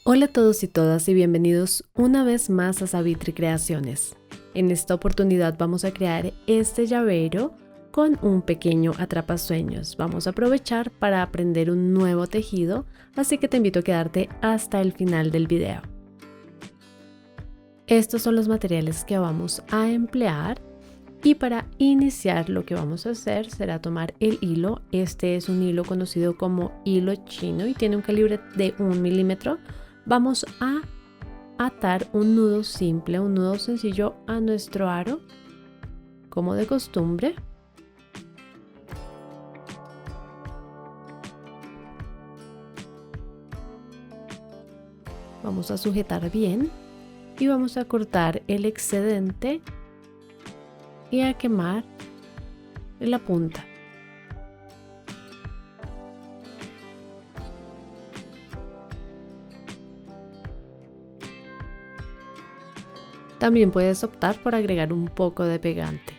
Hola a todos y todas y bienvenidos una vez más a Savitri Creaciones. En esta oportunidad vamos a crear este llavero con un pequeño atrapasueños. Vamos a aprovechar para aprender un nuevo tejido, así que te invito a quedarte hasta el final del video. Estos son los materiales que vamos a emplear y para iniciar lo que vamos a hacer será tomar el hilo. Este es un hilo conocido como hilo chino y tiene un calibre de 1 milímetro. Vamos a atar un nudo simple, un nudo sencillo a nuestro aro, como de costumbre. Vamos a sujetar bien y vamos a cortar el excedente y a quemar la punta. También puedes optar por agregar un poco de pegante.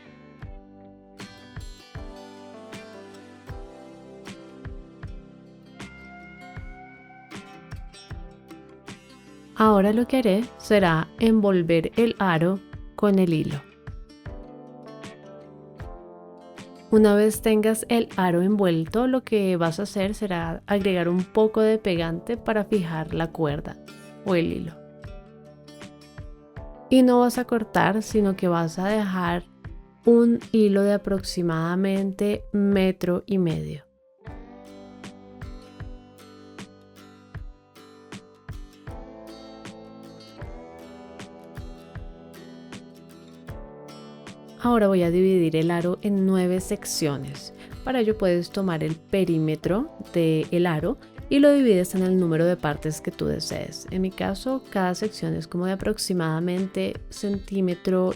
Ahora lo que haré será envolver el aro con el hilo. Una vez tengas el aro envuelto, lo que vas a hacer será agregar un poco de pegante para fijar la cuerda o el hilo. Y no vas a cortar, sino que vas a dejar un hilo de aproximadamente 1,5 metros. Ahora voy a dividir el aro en 9 secciones. Para ello puedes tomar el perímetro del aro y lo divides en el número de partes que tú desees. En mi caso, cada sección es como de aproximadamente 1,5 centímetros.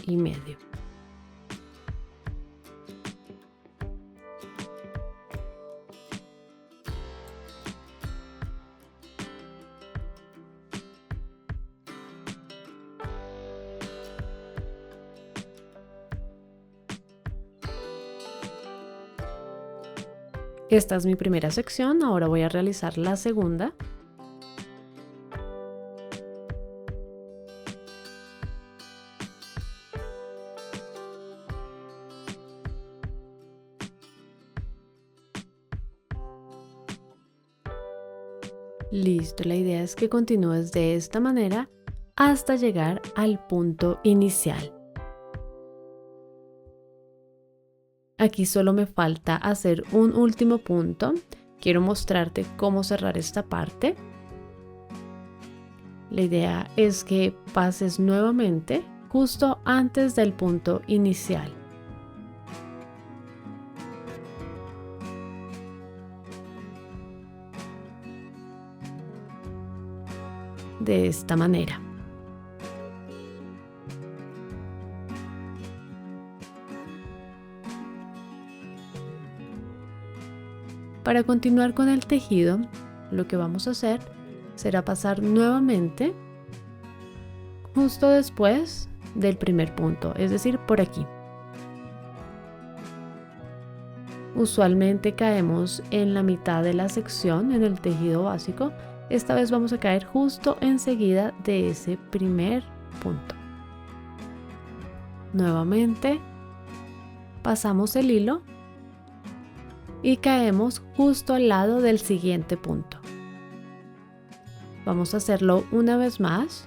Esta es mi primera sección, ahora voy a realizar la segunda. Listo, la idea es que continúes de esta manera hasta llegar al punto inicial. Aquí solo me falta hacer un último punto. Quiero mostrarte cómo cerrar esta parte. La idea es que pases nuevamente justo antes del punto inicial. De esta manera. Para continuar con el tejido, lo que vamos a hacer será pasar nuevamente justo después del primer punto, es decir, por aquí. Usualmente caemos en la mitad de la sección en el tejido básico. Esta vez vamos a caer justo enseguida de ese primer punto. Nuevamente pasamos el hilo y caemos justo al lado del siguiente punto. Vamos a hacerlo una vez más.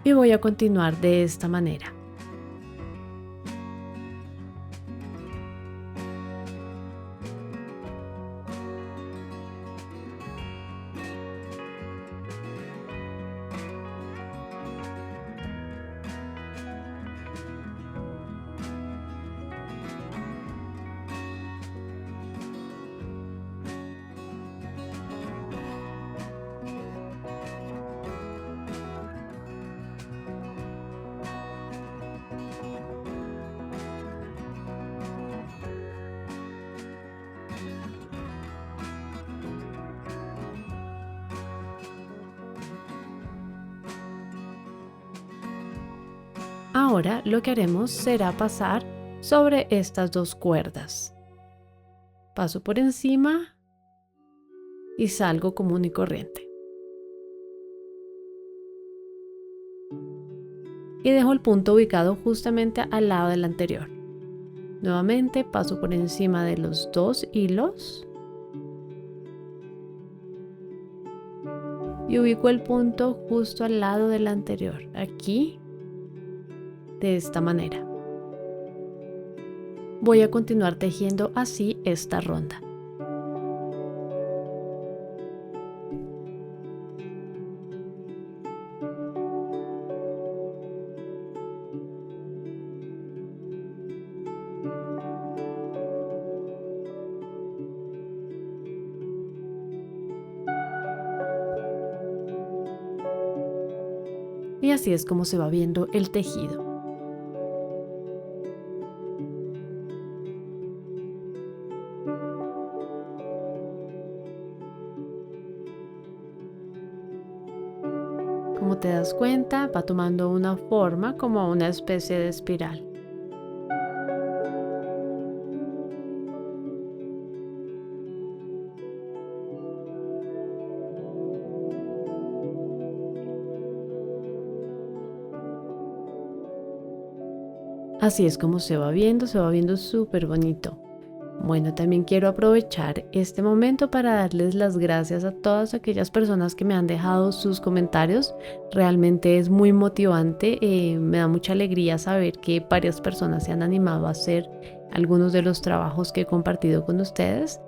Y voy a continuar de esta manera. Ahora lo que haremos será pasar sobre estas 2 cuerdas. Paso por encima y salgo común y corriente. Y dejo el punto ubicado justamente al lado del anterior. Nuevamente paso por encima de los 2 hilos y ubico el punto justo al lado del anterior, aquí, de esta manera. Voy a continuar tejiendo así esta ronda. Y así es como se va viendo el tejido. Como te das cuenta, va tomando una forma como una especie de espiral. Así es como se va viendo súper bonito. Bueno, también quiero aprovechar este momento para darles las gracias a todas aquellas personas que me han dejado sus comentarios. Realmente es muy motivante, me da mucha alegría saber que varias personas se han animado a hacer algunos de los trabajos que he compartido con ustedes.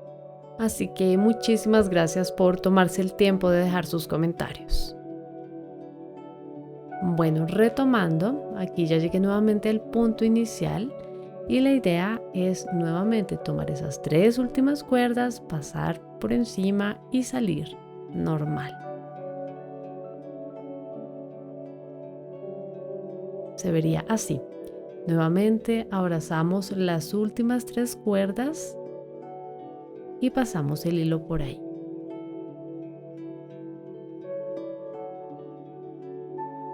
Así que muchísimas gracias por tomarse el tiempo de dejar sus comentarios. Bueno, retomando, aquí ya llegué nuevamente al punto inicial y la idea es nuevamente tomar esas 3 últimas cuerdas, pasar por encima y salir normal. Se vería así. Nuevamente abrazamos las últimas 3 cuerdas y pasamos el hilo por ahí.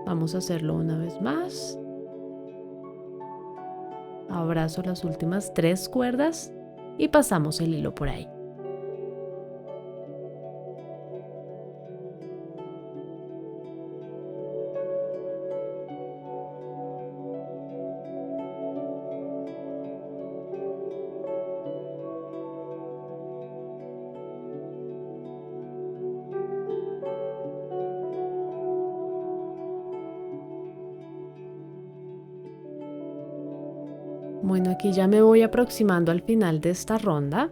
Vamos a hacerlo una vez más. Abrazo las últimas 3 cuerdas y pasamos el hilo por ahí. Bueno, aquí ya me voy aproximando al final de esta ronda.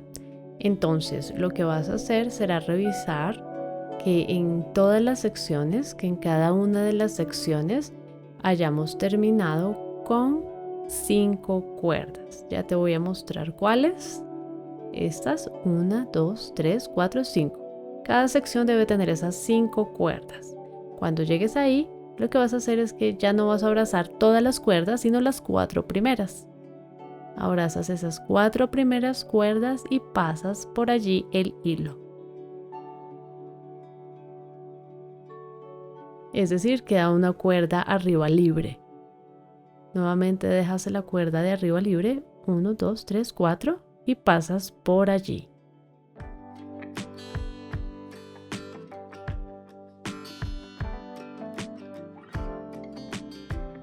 Entonces, lo que vas a hacer será revisar que en todas las secciones, que en cada una de las secciones hayamos terminado con 5 cuerdas. Ya te voy a mostrar cuáles. Estas, 1, 2, 3, 4, 5. Cada sección debe tener esas 5 cuerdas. Cuando llegues ahí, lo que vas a hacer es que ya no vas a abrazar todas las cuerdas, sino las 4 primeras. Abrazas esas 4 primeras cuerdas y pasas por allí el hilo. Es decir, queda una cuerda arriba libre. Nuevamente dejas la cuerda de arriba libre, 1, 2, 3, 4 y pasas por allí.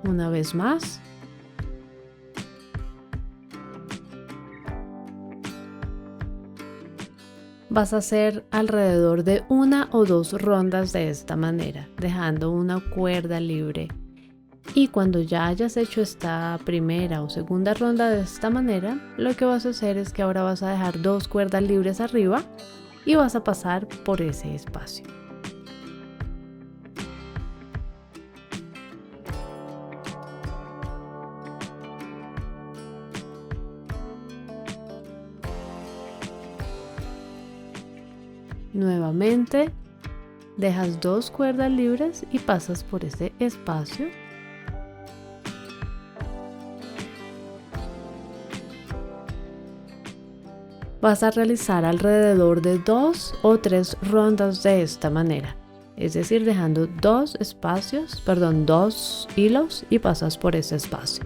Una vez más. Vas a hacer alrededor de 1 o 2 rondas de esta manera, dejando una cuerda libre. Y cuando ya hayas hecho esta primera o segunda ronda de esta manera, lo que vas a hacer es que ahora vas a dejar 2 cuerdas libres arriba y vas a pasar por ese espacio. Nuevamente dejas 2 cuerdas libres y pasas por ese espacio. Vas a realizar alrededor de 2 o 3 rondas de esta manera, es decir, dejando 2 hilos y pasas por ese espacio.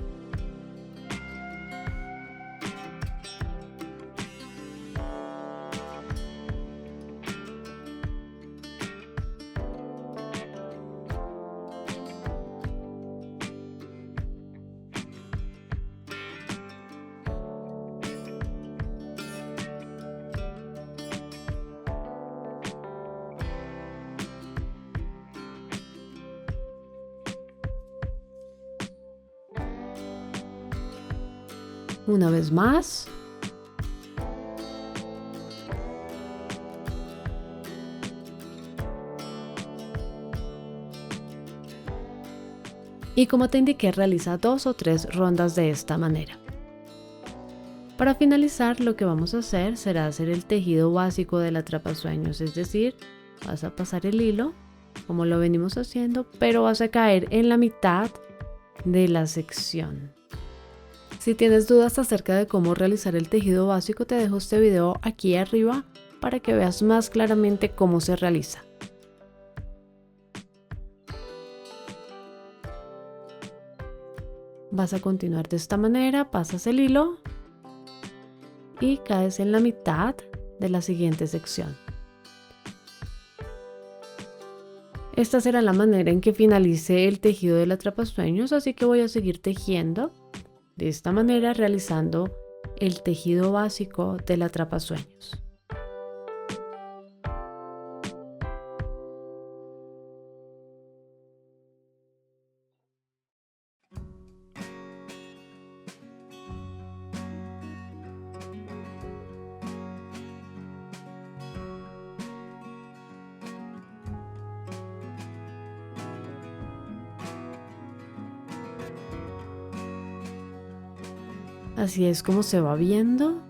Una vez más. Y como te indiqué, realiza 2 o 3 rondas de esta manera. Para finalizar, lo que vamos a hacer será hacer el tejido básico del atrapasueños, es decir, vas a pasar el hilo como lo venimos haciendo, pero vas a caer en la mitad de la sección. Si tienes dudas acerca de cómo realizar el tejido básico, te dejo este video aquí arriba para que veas más claramente cómo se realiza. Vas a continuar de esta manera, pasas el hilo y caes en la mitad de la siguiente sección. Esta será la manera en que finalice el tejido del atrapasueños, así que voy a seguir tejiendo de esta manera, realizando el tejido básico del atrapasueños. Así es como se va viendo.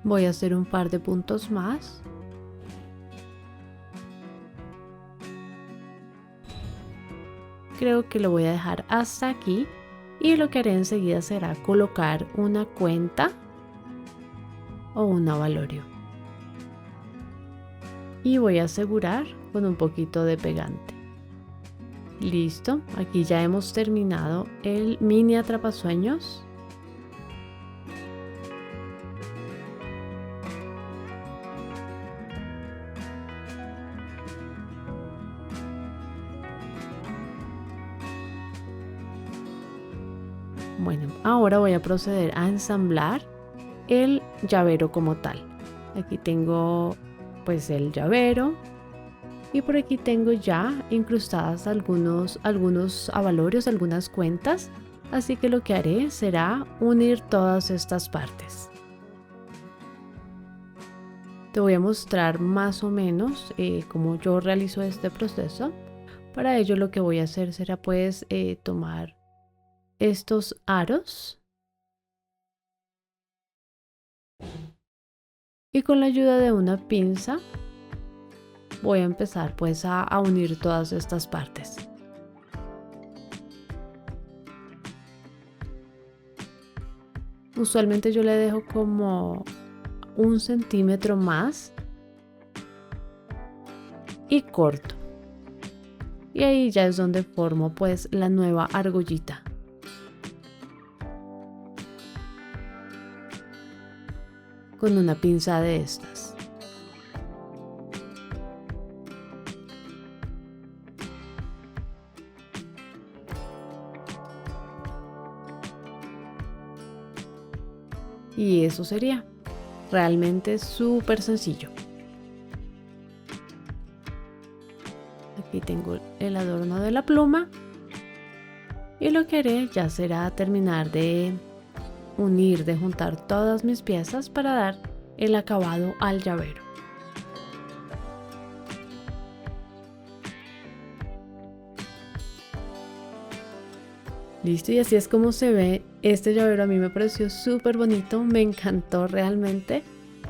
Voy a hacer un par de puntos más. Creo que lo voy a dejar hasta aquí y lo que haré enseguida será colocar una cuenta o un avalorio. Y voy a asegurar con un poquito de pegante. Listo, aquí ya hemos terminado el mini atrapasueños. Bueno, ahora voy a proceder a ensamblar el llavero como tal. Aquí tengo pues el llavero y por aquí tengo ya incrustadas algunos avalorios, algunas cuentas. Así que lo que haré será unir todas estas partes. Te voy a mostrar más o menos cómo yo realizo este proceso. Para ello lo que voy a hacer será pues tomar estos aros y con la ayuda de una pinza voy a empezar pues a unir todas estas partes. Usualmente yo le dejo como 1 centímetro más y corto, y ahí ya es donde formo pues la nueva argollita. Con una pinza de estas. Y eso sería realmente súper sencillo. Aquí tengo el adorno de la pluma y lo que haré ya será terminar de unir, de juntar todas mis piezas para dar el acabado al llavero. Listo, y así es como se ve este llavero. A mí me pareció súper bonito, me encantó realmente.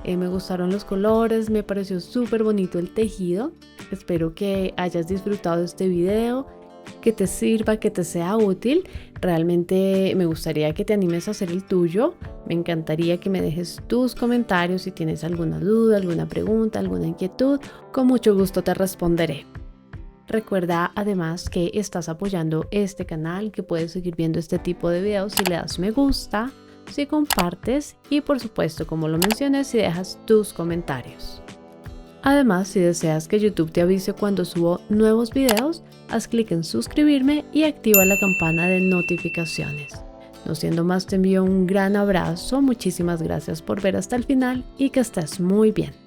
Me gustaron los colores, me pareció súper bonito el tejido. Espero que hayas disfrutado de este video que te sirva, que te sea útil. Realmente me gustaría que te animes a hacer el tuyo. Me encantaría que me dejes tus comentarios si tienes alguna duda, alguna pregunta, alguna inquietud. Con mucho gusto te responderé. Recuerda además que estás apoyando este canal, que puedes seguir viendo este tipo de videos si le das me gusta, si compartes y por supuesto, como lo mencioné, si dejas tus comentarios. Además, si deseas que YouTube te avise cuando subo nuevos videos, haz clic en suscribirme y activa la campana de notificaciones. No siendo más, te envío un gran abrazo, muchísimas gracias por ver hasta el final y que estés muy bien.